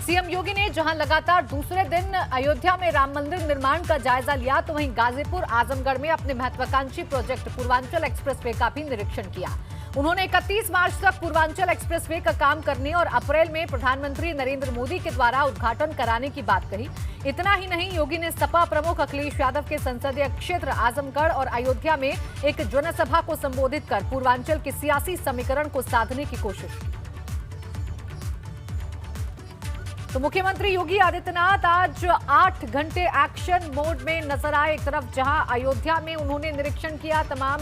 CM योगी ने जहां लगातार दूसरे दिन अयोध्या में राम मंदिर निर्माण का जायजा लिया, तो वहीं गाजीपुर आजमगढ़ में अपने महत्वाकांक्षी प्रोजेक्ट पूर्वांचल एक्सप्रेसवे का भी निरीक्षण किया। उन्होंने 31 मार्च तक पूर्वांचल एक्सप्रेसवे का काम करने और अप्रैल में प्रधानमंत्री नरेंद्र मोदी के द्वारा उद्घाटन कराने की बात कही। इतना ही नहीं, योगी ने सपा प्रमुख अखिलेश यादव के संसदीय क्षेत्र आजमगढ़ और अयोध्या में एक जनसभा को संबोधित कर पूर्वांचल के सियासी समीकरण को साधने की कोशिश की। तो मुख्यमंत्री योगी आदित्यनाथ आज 8 घंटे एक्शन मोड में नजर आए। एक तरफ जहां अयोध्या में उन्होंने निरीक्षण किया तमाम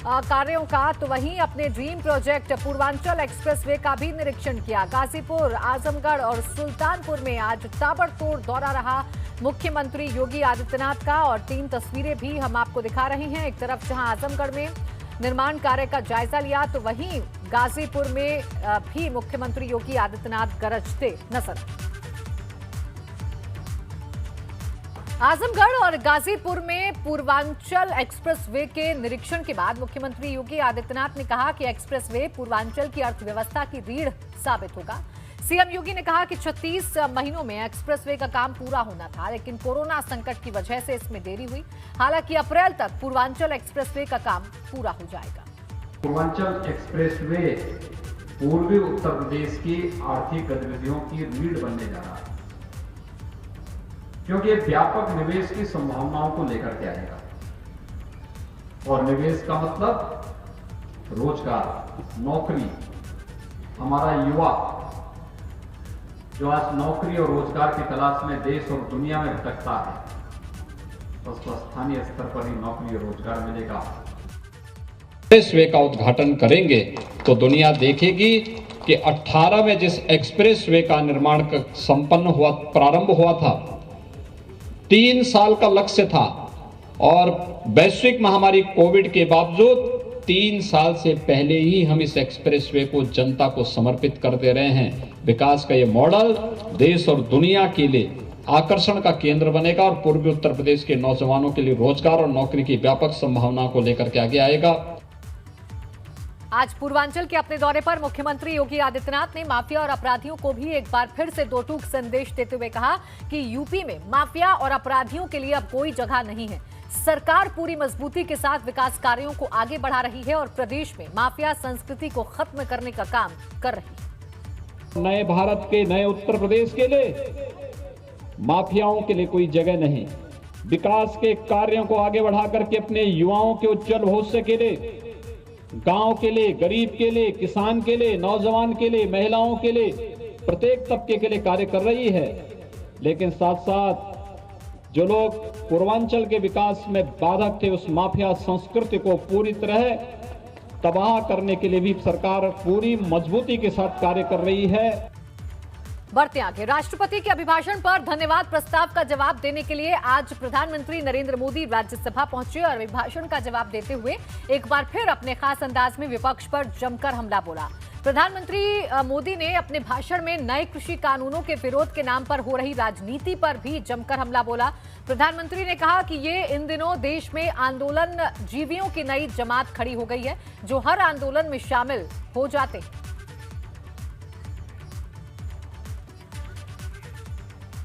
कार्यों का, तो वहीं अपने ड्रीम प्रोजेक्ट पूर्वांचल एक्सप्रेसवे का भी निरीक्षण किया। गाजीपुर, आजमगढ़ और सुल्तानपुर में आज ताबड़तोड़ दौरा रहा मुख्यमंत्री योगी आदित्यनाथ का, और 3 तस्वीरें भी हम आपको दिखा रहे हैं। एक तरफ जहां आजमगढ़ में निर्माण कार्य का जायजा लिया, तो वहीं गाजीपुर में भी मुख्यमंत्री योगी आदित्यनाथ गरजते नजर। आजमगढ़ और गाजीपुर में पूर्वांचल एक्सप्रेसवे के निरीक्षण के बाद मुख्यमंत्री योगी आदित्यनाथ ने कहा कि एक्सप्रेसवे पूर्वांचल की अर्थव्यवस्था की रीढ़ साबित होगा। सीएम योगी ने कहा कि 36 महीनों में एक्सप्रेसवे का काम पूरा होना था, लेकिन कोरोना संकट की वजह से इसमें देरी हुई। हालांकि अप्रैल तक पूर्वांचल एक्सप्रेसवे का काम पूरा हो जाएगा। पूर्वांचल एक्सप्रेसवे पूर्वी उत्तर प्रदेश की आर्थिक गतिविधियों की रीढ़ बनने जा रहा है, क्योंकि व्यापक निवेश की संभावनाओं को लेकर के आएगा। और निवेश का मतलब रोजगार, नौकरी। हमारा युवा जो आज नौकरी और रोजगार की तलाश में देश और दुनिया में भटकता है, उसको स्थानीय स्तर पर ही नौकरी और रोजगार मिलेगा। एक्सप्रेसवे का उद्घाटन करेंगे तो दुनिया देखेगी कि 18 में जिस एक्सप्रेसवे का निर्माण प्रारंभ हुआ था, 3 साल का लक्ष्य था, और वैश्विक महामारी कोविड के बावजूद 3 साल से पहले ही हम इस एक्सप्रेसवे को जनता को समर्पित कर दे रहे हैं। विकास का ये मॉडल देश और दुनिया के लिए आकर्षण का केंद्र बनेगा और पूर्वी उत्तर प्रदेश के नौजवानों के लिए रोजगार और नौकरी की व्यापक संभावना को लेकर के आगे आएगा। आज पूर्वांचल के अपने दौरे पर मुख्यमंत्री योगी आदित्यनाथ ने माफिया और अपराधियों को भी एक बार फिर से दो टूक संदेश देते हुए कहा कि यूपी में माफिया और अपराधियों के लिए अब कोई जगह नहीं है। सरकार पूरी मजबूती के साथ विकास कार्यों को आगे बढ़ा रही है और प्रदेश में माफिया संस्कृति को खत्म करने का काम कर रही है। नए भारत के, नए उत्तर प्रदेश के लिए माफियाओं के लिए कोई जगह नहीं। विकास के कार्यों को आगे बढ़ा करके अपने युवाओं के उज्जवल भविष्य के लिए, गांव के लिए, गरीब के लिए, किसान के लिए, नौजवान के लिए, महिलाओं के लिए, प्रत्येक तबके के लिए कार्य कर रही है। लेकिन साथ साथ जो लोग पूर्वांचल के विकास में बाधक थे, उस माफिया संस्कृति को पूरी तरह तबाह करने के लिए भी सरकार पूरी मजबूती के साथ कार्य कर रही है। बढ़ते आगे, राष्ट्रपति के अभिभाषण पर धन्यवाद प्रस्ताव का जवाब देने के लिए आज प्रधानमंत्री नरेंद्र मोदी राज्यसभा पहुंचे और अभिभाषण का जवाब देते हुए एक बार फिर अपने खास अंदाज में विपक्ष पर जमकर हमला बोला। प्रधानमंत्री मोदी ने अपने भाषण में नए कृषि कानूनों के विरोध के नाम पर हो रही राजनीति पर भी जमकर हमला बोला। प्रधानमंत्री ने कहा कि ये इन दिनों देश में आंदोलन जीवियों की नई जमात खड़ी हो गई है, जो हर आंदोलन में शामिल हो जाते हैं।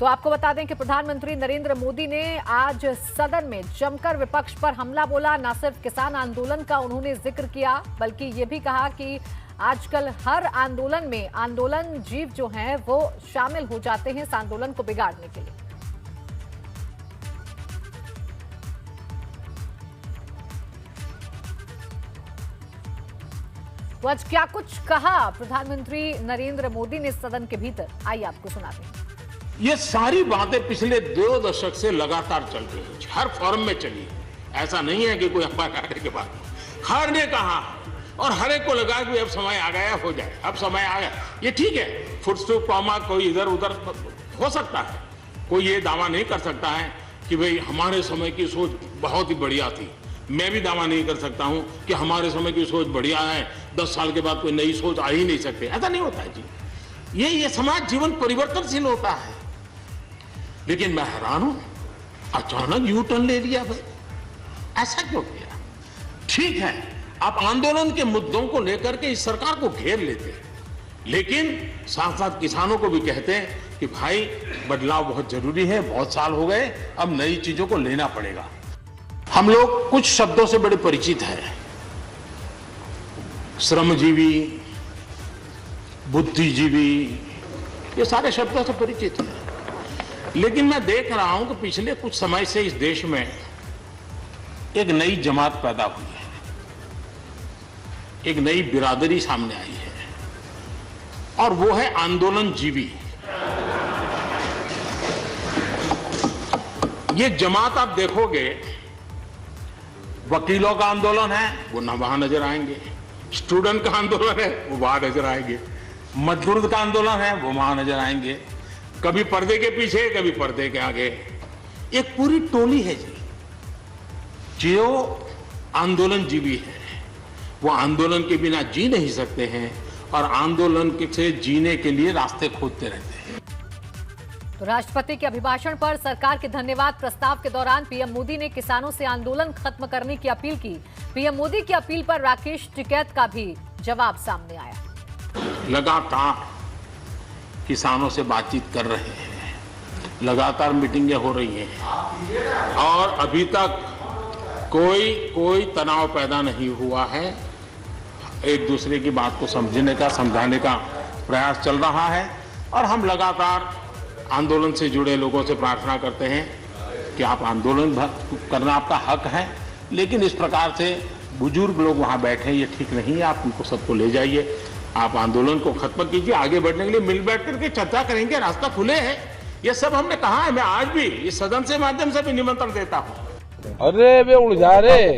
तो आपको बता दें कि प्रधानमंत्री नरेंद्र मोदी ने आज सदन में जमकर विपक्ष पर हमला बोला। न सिर्फ किसान आंदोलन का उन्होंने जिक्र किया, बल्कि ये भी कहा कि आजकल हर आंदोलन में आंदोलन जीव जो हैं वो शामिल हो जाते हैं इस आंदोलन को बिगाड़ने के लिए। तो आज क्या कुछ कहा प्रधानमंत्री नरेंद्र मोदी ने सदन के भीतर, आइए आपको सुनाते हैं। ये सारी बातें पिछले 2 दशक से लगातार चल रही है, हर फॉरम में चली है। ऐसा नहीं है कि कोई अखबार काटने के बाद हर ने कहा और हर एक को लगा कि अब समय आ गया, हो जाए, अब समय आ गया। ये ठीक है, फुट स्टॉप कॉमा कोई इधर उधर हो सकता है, कोई ये दावा नहीं कर सकता है कि भाई हमारे समय की सोच बहुत ही बढ़िया थी। मैं भी दावा नहीं कर सकता हूं कि हमारे समय की सोच बढ़िया है, 10 साल के बाद कोई नई सोच आ ही नहीं सकती। ऐसा नहीं होता है जी। ये समाज जीवन परिवर्तनशील होता है। लेकिन मैं हैरान हूं, अचानक यू टर्न ले लिया भाई, ऐसा क्यों किया? ठीक है, आप आंदोलन के मुद्दों को लेकर के इस सरकार को घेर लेते हैं, लेकिन साथ साथ किसानों को भी कहते हैं कि भाई बदलाव बहुत जरूरी है, बहुत साल हो गए, अब नई चीजों को लेना पड़ेगा। हम लोग कुछ शब्दों से बड़े परिचित हैं, श्रमजीवी, बुद्धिजीवी, ये सारे शब्दों से परिचित हैं। लेकिन मैं देख रहा हूं कि पिछले कुछ समय से इस देश में एक नई जमात पैदा हुई है, एक नई बिरादरी सामने आई है, और वो है आंदोलनजीवी। ये जमात आप देखोगे, वकीलों का आंदोलन है वो ना वहां नजर आएंगे, स्टूडेंट का आंदोलन है वो वहां नजर आएंगे, मजदूर का आंदोलन है वो वहां नजर आएंगे, कभी पर्दे के पीछे कभी पर्दे के आगे। एक पूरी टोली है जी जो आंदोलनजीवी है, वो आंदोलन के बिना जी नहीं सकते हैं और आंदोलन से जीने के लिए रास्ते खोजते रहते हैं। तो राष्ट्रपति के अभिभाषण पर सरकार के धन्यवाद प्रस्ताव के दौरान पीएम मोदी ने किसानों से आंदोलन खत्म करने की अपील की। पीएम मोदी की अपील पर राकेश टिकैत का भी जवाब सामने आया। लगातार किसानों से बातचीत कर रहे हैं, लगातार मीटिंगें हो रही हैं और अभी तक कोई तनाव पैदा नहीं हुआ है। एक दूसरे की बात को समझने का, समझाने का प्रयास चल रहा है और हम लगातार आंदोलन से जुड़े लोगों से प्रार्थना करते हैं कि आप आंदोलन करना आपका हक है, लेकिन इस प्रकार से बुजुर्ग लोग वहां बैठे ये ठीक नहीं है। आप उनको सबको ले जाइए, आप आंदोलन को खत्म कीजिए, आगे बढ़ने के लिए मिल बैठ करके चर्चा करेंगे, रास्ता खुले है। ये सब हमने कहा है, मैं आज भी इस सदन से माध्यम से भी निमंत्रण देता हूँ। अरे वे उलझा रहे,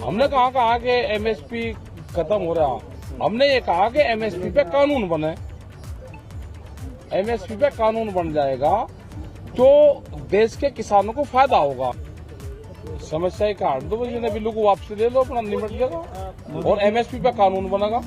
हमने कहा कि एमएसपी खत्म हो रहा, हमने ये कहा कि एमएसपी पे कानून बने, एमएसपी पे कानून बन जाएगा जो देश के किसानों को फायदा होगा। समस्या ही काट दो, जिन्हें बिल्लू को वापसी ले लो, अपना निपट जाएगा और एमएसपी पे कानून बनेगा।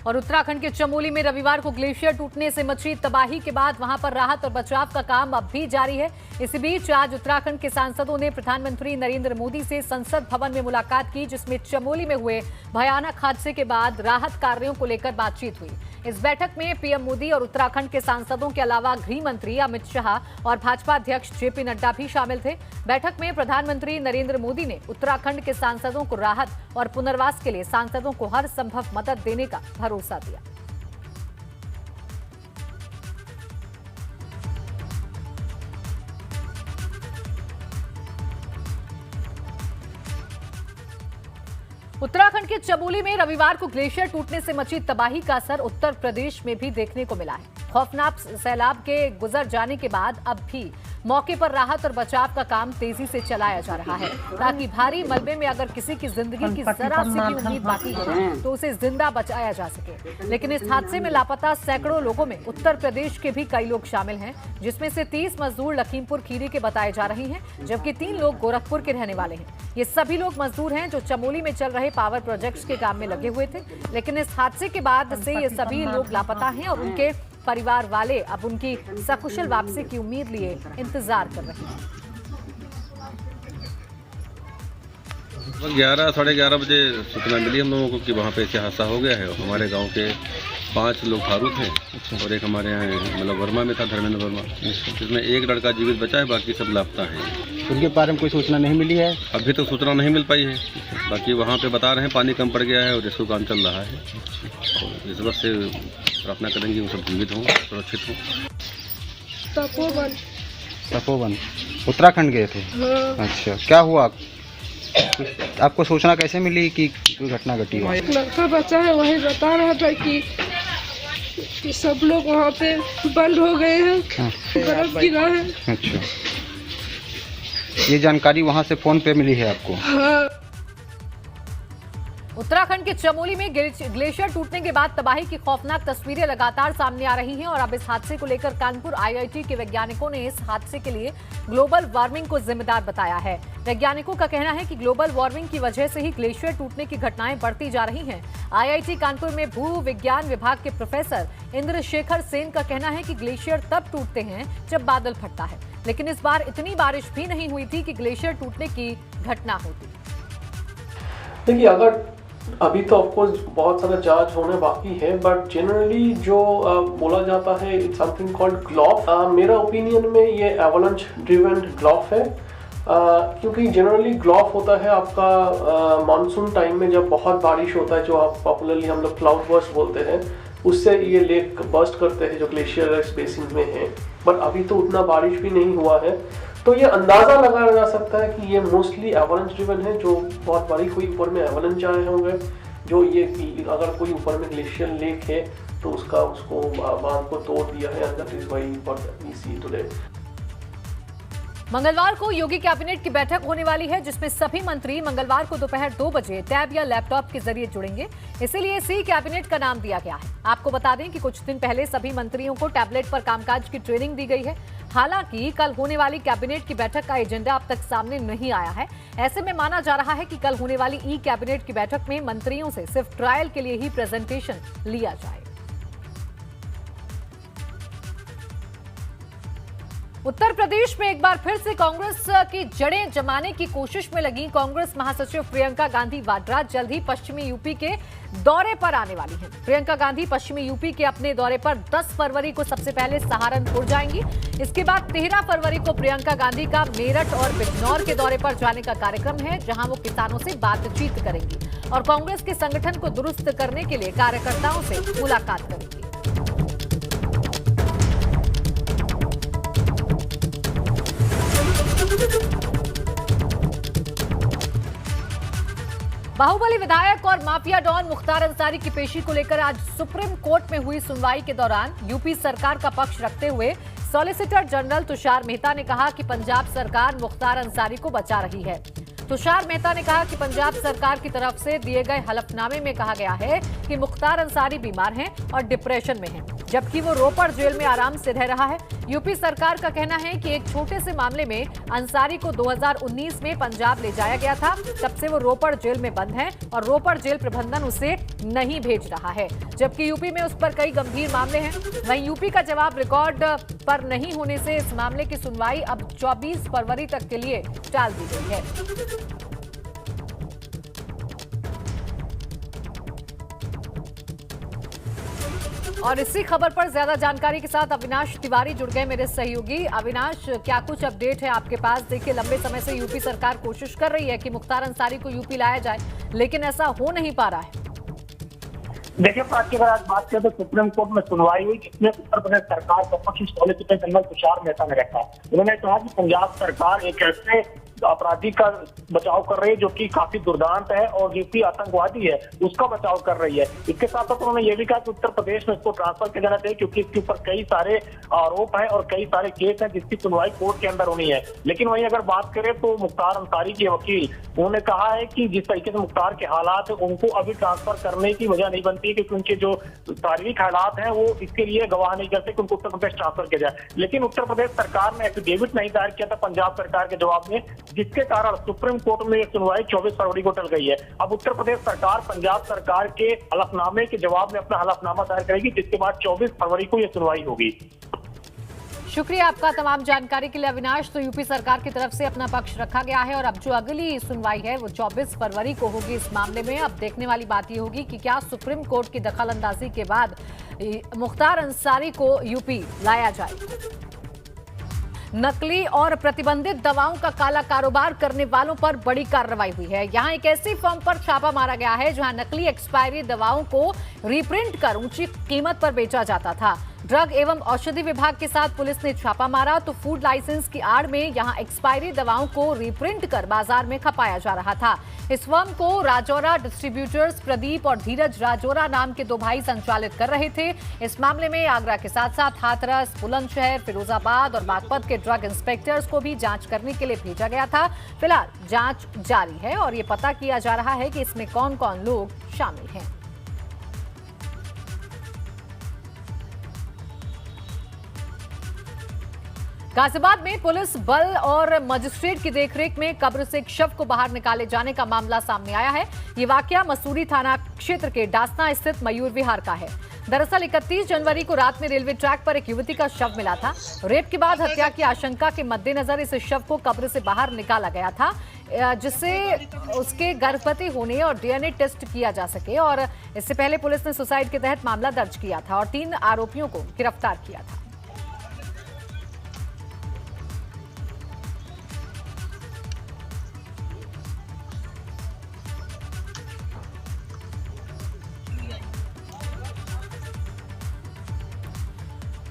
और उत्तराखंड के चमोली में रविवार को ग्लेशियर टूटने से मची तबाही के बाद वहां पर राहत और बचाव का काम अब भी जारी है। इसी बीच आज उत्तराखंड के सांसदों ने प्रधानमंत्री नरेंद्र मोदी से संसद भवन में मुलाकात की, जिसमें चमोली में हुए भयानक हादसे के बाद राहत कार्यों को लेकर बातचीत हुई। इस बैठक में पीएम मोदी और उत्तराखंड के सांसदों के अलावा गृह मंत्री अमित शाह और भाजपा अध्यक्ष जेपी नड्डा भी शामिल थे। बैठक में प्रधानमंत्री नरेंद्र मोदी ने उत्तराखंड के सांसदों को राहत और पुनर्वास के लिए सांसदों को हर संभव मदद देने का भरोसा दिया। उत्तराखंड के चमोली में रविवार को ग्लेशियर टूटने से मची तबाही का असर उत्तर प्रदेश में भी देखने को मिला है। खौफनाक सैलाब के गुजर जाने के बाद अब भी मौके पर राहत और बचाव का काम तेजी से चलाया जा रहा है, ताकि भारी मलबे में अगर किसी की जिंदगी की जरा सी भी उम्मीद बाकी है तो उसे जिंदा बचाया जा सके। लेकिन इस हादसे में लापता सैकड़ों लोगों में उत्तर प्रदेश के भी कई लोग शामिल हैं, जिसमें से 30 मजदूर लखीमपुर खीरी के बताए जा रहे हैं, जबकि 3 लोग गोरखपुर के रहने वाले हैं। ये सभी लोग मजदूर हैं जो चमोली में चल रहे पावर प्रोजेक्ट्स के काम में लगे हुए थे, लेकिन इस हादसे के बाद से ये सभी लोग लापता हैं और उनके परिवार वाले अब उनकी सकुशल वापसी की उम्मीद लिए इंतजार कर रहे हैं। 11 साढ़े 11 बजे सूचना मिली हम लोगों को कि वहाँ पे ऐसे हादसा हो गया है। हमारे गांव के 5 लोग फारूक हैं और एक हमारे यहाँ मतलब वर्मा में था, धर्मेंद्र वर्मा, जिसमें एक लड़का जीवित बचा है, बाकी सब लापता हैं। उनके बारे में कोई सूचना नहीं मिली है? अभी तो सूचना नहीं मिल पाई है, बाकी वहाँ पे बता रहे हैं पानी कम पड़ गया है और रेस्क्यू काम चल रहा है। और इस वक्त से प्रार्थना करेंगे वो सब जीवित हों, सुरक्षित हों। तपोवन उत्तराखंड गए थे? हाँ। अच्छा, क्या हुआ? आपको सूचना कैसे मिली कि घटना घटी है? लड़का बचा है, वही बता रहा था कि सब लोग वहाँ पे बंद हो गए हैं, बर्फ गिरा है। अच्छा, ये जानकारी वहाँ से फोन पे मिली है आपको? हाँ। उत्तराखंड के चमोली में ग्लेशियर टूटने के बाद तबाही की खौफनाक तस्वीरें लगातार सामने आ रही हैं और अब इस हादसे को लेकर कानपुर आईआईटी के वैज्ञानिकों ने इस हादसे के लिए ग्लोबल वार्मिंग को जिम्मेदार बताया है। वैज्ञानिकों का कहना है कि ग्लोबल वार्मिंग की वजह से ही ग्लेशियर टूटने की घटनाएं बढ़ती जा रही हैं। आईआईटी कानपुर में भू विज्ञान विभाग के प्रोफेसर इंद्रशेखर सेन का कहना है कि ग्लेशियर तब टूटते हैं जब बादल फटता है, लेकिन इस बार इतनी बारिश भी नहीं हुई थी कि ग्लेशियर टूटने की घटना होती। देखिए, अगर अभी तो ऑफकोर्स बहुत सारा जांच होने बाकी है, बट जनरली जो बोला जाता है इट्स समथिंग कॉल्ड ग्लॉफ। मेरा ओपिनियन में ये एवलांच ड्रिवन ग्लॉफ है, क्योंकि जनरली ग्लॉफ होता है आपका मानसून टाइम में जब बहुत बारिश होता है, जो आप पॉपुलरली हम लोग क्लाउड बर्स्ट बोलते हैं, उससे ये लेक बर्स्ट करते हैं जो ग्लेशियर बेसिन में है। बट अभी तो उतना बारिश भी नहीं हुआ है, तो ये अंदाज़ा लगाया जा सकता है कि ये मोस्टली एवलांच ड्रिवन है, जो बहुत बड़ी कोई ऊपर में एवलांच आए होंगे, जो ये अगर कोई ऊपर में ग्लेशियर लेक है तो उसको बांध को तोड़ दिया है, and that is why what we see today. मंगलवार को योगी कैबिनेट की बैठक होने वाली है, जिसमें सभी मंत्री मंगलवार को दोपहर 2 बजे टैब या लैपटॉप के जरिए जुड़ेंगे। इसीलिए सी कैबिनेट का नाम दिया गया है। आपको बता दें कि कुछ दिन पहले सभी मंत्रियों को टैबलेट पर कामकाज की ट्रेनिंग दी गई है। हालांकि कल होने वाली कैबिनेट की बैठक का एजेंडा अब तक सामने नहीं आया है। ऐसे में माना जा रहा है कि कल होने वाली ई कैबिनेट की बैठक में मंत्रियों से सिर्फ ट्रायल के लिए ही प्रेजेंटेशन लिया जाए। उत्तर प्रदेश में एक बार फिर से कांग्रेस की जड़ें जमाने की कोशिश में लगी कांग्रेस महासचिव प्रियंका गांधी वाड्रा जल्द ही पश्चिमी यूपी के दौरे पर आने वाली हैं। प्रियंका गांधी पश्चिमी यूपी के अपने दौरे पर 10 फरवरी को सबसे पहले सहारनपुर जाएंगी। इसके बाद 13 फरवरी को प्रियंका गांधी का मेरठ और बिजनौर के दौरे पर जाने का कार्यक्रम है, जहां वो किसानों से बातचीत करेंगी और कांग्रेस के संगठन को दुरुस्त करने के लिए कार्यकर्ताओं से मुलाकात करेंगी। बाहुबली विधायक और माफिया डॉन मुख्तार अंसारी की पेशी को लेकर आज सुप्रीम कोर्ट में हुई सुनवाई के दौरान यूपी सरकार का पक्ष रखते हुए सॉलिसिटर जनरल तुषार मेहता ने कहा कि पंजाब सरकार मुख्तार अंसारी को बचा रही है। तुषार मेहता ने कहा कि पंजाब सरकार की तरफ से दिए गए हलफनामे में कहा गया है कि मुख्तार अंसारी बीमार हैं और डिप्रेशन में हैं, जबकि वो रोपड़ जेल में आराम से रह रहा है। यूपी सरकार का कहना है कि एक छोटे से मामले में अंसारी को 2019 में पंजाब ले जाया गया था, तब से वो रोपड़ जेल में बंद है और रोपड़ जेल प्रबंधन उसे नहीं भेज रहा है, जबकि यूपी में उस पर कई गंभीर मामले हैं। वहीं यूपी का जवाब रिकॉर्ड पर नहीं होने से इस मामले की सुनवाई अब 24 फरवरी तक के लिए टाल दी गई है। और इसी खबर पर ज्यादा जानकारी के साथ अविनाश तिवारी जुड़ गए मेरे सहयोगी। अविनाश, क्या कुछ अपडेट है आपके पास? देखिए, लंबे समय से यूपी सरकार कोशिश कर रही है कि मुख्तार अंसारी को यूपी लाया जाए, लेकिन ऐसा हो नहीं पा रहा है। देखिए प्राची, अगर आज बात करें तो सुप्रीम कोर्ट में सुनवाई हुई, जिसमें उत्तर प्रदेश सरकार का पक्ष सॉलिसिटर जनरल तुषार मेहता ने रखा। उन्होंने कहा कि पंजाब सरकार एक ऐसे अपराधी का बचाव कर रही है जो कि काफी दुर्दांत है और यूपी आतंकवादी है, उसका बचाव कर रही है। इसके साथ साथ उन्होंने ये भी कहा कि उत्तर प्रदेश में इसको ट्रांसफर किया जाना चाहिए, क्योंकि इसके ऊपर कई सारे आरोप हैं और कई सारे केस हैं जिसकी सुनवाई कोर्ट के अंदर होनी है। लेकिन वहीं अगर बात करें तो मुख्तार अंसारी के वकील, उन्होंने कहा है कि जिस तरीके से मुख्तार के हालात है उनको अभी ट्रांसफर करने की वजह नहीं बनती, क्योंकि उनके जो शारीरिक हालात हैं वो इसके लिए गवाह नहीं करते कि उनको उत्तर प्रदेश ट्रांसफर किया जाए। लेकिन उत्तर प्रदेश सरकार ने एफिडेविट नहीं दायर किया था पंजाब सरकार के जवाब में, जिसके कारण सुप्रीम कोर्ट में यह सुनवाई 24 फरवरी को टल गई है। अब उत्तर प्रदेश सरकार पंजाब सरकार के हलफनामे के जवाब में अपना हलफनामा दायर करेगी, जिसके बाद 24 फरवरी को यह सुनवाई होगी। शुक्रिया आपका तमाम जानकारी के लिए अविनाश। तो यूपी सरकार की तरफ से अपना पक्ष रखा गया है और अब जो अगली सुनवाई है वो 24 फरवरी को होगी इस मामले में। अब देखने वाली बात ये होगी कि क्या सुप्रीम कोर्ट की दखलंदाजी के बाद मुख्तार अंसारी को यूपी लाया जाए। नकली और प्रतिबंधित दवाओं का काला कारोबार करने वालों पर बड़ी कार्रवाई हुई है। यहां एक ऐसी फर्म पर छापा मारा गया है जहां नकली एक्सपायरी दवाओं को रीप्रिंट कर ऊंची कीमत पर बेचा जाता था। ड्रग एवं औषधि विभाग के साथ पुलिस ने छापा मारा तो फूड लाइसेंस की आड़ में यहां एक्सपायरी दवाओं को रीप्रिंट कर बाजार में खपाया जा रहा था। इस फर्म को राजौरा डिस्ट्रीब्यूटर्स प्रदीप और धीरज राजौरा नाम के 2 भाई संचालित कर रहे थे। इस मामले में आगरा के साथ साथ हाथरस, बुलंदशहर, फिरोजाबाद और बागपत के ड्रग इंस्पेक्टर्स को भी जांच करने के लिए भेजा गया था। फिलहाल जांच जारी है और ये पता किया जा रहा है कि इसमें कौन कौन लोग शामिल हैं। गाजियाबाद में पुलिस बल और मजिस्ट्रेट की देखरेख में कब्र से एक शव को बाहर निकाले जाने का मामला सामने आया है। ये वाकया मसूरी थाना क्षेत्र के डासना स्थित मयूर विहार का है। दरअसल 31 जनवरी को रात में रेलवे ट्रैक पर एक युवती का शव मिला था। रेप के बाद हत्या की आशंका के मद्देनजर इस शव को कब्र से बाहर निकाला गया था। जिससे उसके गर्भवती होने और डीएनए टेस्ट किया जा सके। और इससे पहले पुलिस ने सुसाइड के तहत मामला दर्ज किया था और 3 आरोपियों को गिरफ्तार किया था।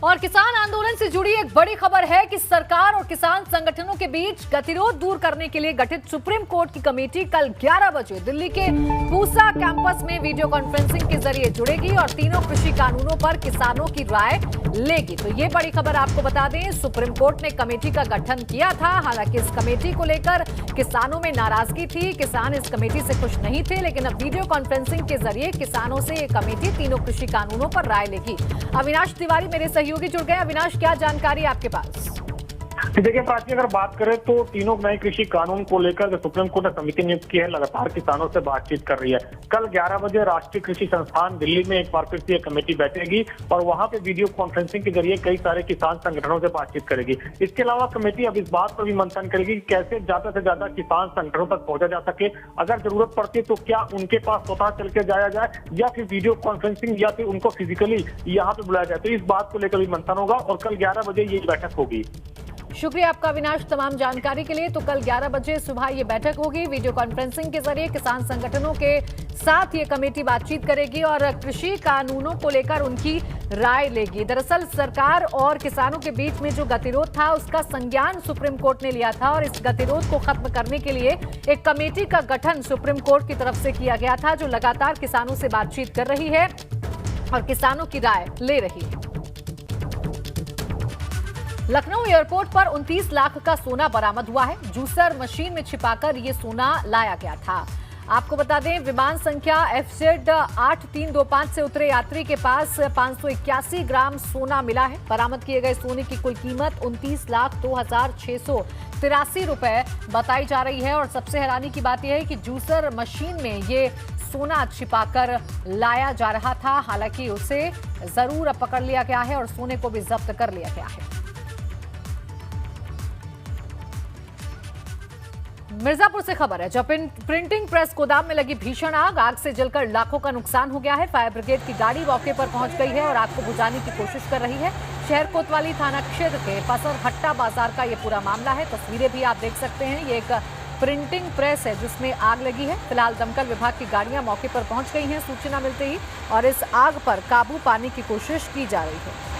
और किसान आंदोलन से जुड़ी एक बड़ी खबर है कि सरकार और किसान संगठनों के बीच गतिरोध दूर करने के लिए गठित सुप्रीम कोर्ट की कमेटी कल 11 बजे दिल्ली के पूसा कैंपस में वीडियो कॉन्फ्रेंसिंग के जरिए जुड़ेगी और तीनों कृषि कानूनों पर किसानों की राय लेगी। तो ये बड़ी खबर आपको बता दें, सुप्रीम कोर्ट ने कमेटी का गठन किया था। हालांकि इस कमेटी को लेकर किसानों में नाराजगी थी, किसान इस कमेटी से खुश नहीं थे, लेकिन अब वीडियो कॉन्फ्रेंसिंग के जरिए किसानों से ये कमेटी तीनों कृषि कानूनों पर राय लेगी। अविनाश तिवारी मेरे सहयोगी जुड़ गए। अविनाश, क्या जानकारी आपके पास? देखिए प्राची, अगर बात करें तो तीनों नए कृषि कानून को लेकर जो सुप्रीम कोर्ट ने समिति नियुक्त की है, लगातार किसानों से बातचीत कर रही है। कल 11 बजे राष्ट्रीय कृषि संस्थान दिल्ली में एक बार फिर से कमेटी बैठेगी और वहां पे वीडियो कॉन्फ्रेंसिंग के जरिए कई सारे किसान संगठनों से बातचीत करेगी। इसके अलावा कमेटी अब इस बात पर भी मंथन करेगी कि कैसे ज्यादा से ज्यादा किसान संगठनों तक पहुंचा जा सके। अगर जरूरत पड़ती है तो क्या उनके पास स्वतः चल के जाया जाए या फिर वीडियो कॉन्फ्रेंसिंग या फिर उनको फिजिकली यहाँ पे बुलाया जाए। तो इस बात को लेकर भी मंथन होगा और कल 11 बजे ये बैठक होगी। शुक्रिया आपका अविनाश तमाम जानकारी के लिए। तो कल 11 बजे सुबह ये बैठक होगी। वीडियो कॉन्फ्रेंसिंग के जरिए किसान संगठनों के साथ ये कमेटी बातचीत करेगी और कृषि कानूनों को लेकर उनकी राय लेगी। दरअसल सरकार और किसानों के बीच में जो गतिरोध था उसका संज्ञान सुप्रीम कोर्ट ने लिया था और इस गतिरोध को खत्म करने के लिए एक कमेटी का गठन सुप्रीम कोर्ट की तरफ से किया गया था, जो लगातार किसानों से बातचीत कर रही है और किसानों की राय ले रही है। लखनऊ एयरपोर्ट पर 29 लाख का सोना बरामद हुआ है। जूसर मशीन में छिपाकर ये सोना लाया गया था। आपको बता दें, विमान संख्या FZ 8325 से उतरे यात्री के पास 581 ग्राम सोना मिला है। बरामद किए गए सोने की कुल कीमत 29,02,683 रुपए बताई जा रही है। और सबसे हैरानी की बात यह है कि जूसर मशीन में ये सोना छिपाकर लाया जा रहा था। हालांकि उसे जरूर पकड़ लिया गया है और सोने को भी जब्त कर लिया गया है। मिर्जापुर से खबर है, जब प्रिंटिंग प्रेस गोदाम में लगी भीषण आग से जलकर लाखों का नुकसान हो गया है। फायर ब्रिगेड की गाड़ी मौके पर पहुंच गई है और आग को बुझाने की कोशिश कर रही है। शहर कोतवाली थाना क्षेत्र के पसरहट्टा बाजार का ये पूरा मामला है। तस्वीरें भी आप देख सकते हैं। ये एक प्रिंटिंग प्रेस है जिसमें आग लगी है। फिलहाल दमकल विभाग की गाड़ियां मौके पर पहुंच गई हैं सूचना मिलते ही और इस आग पर काबू पाने की कोशिश की जा रही है।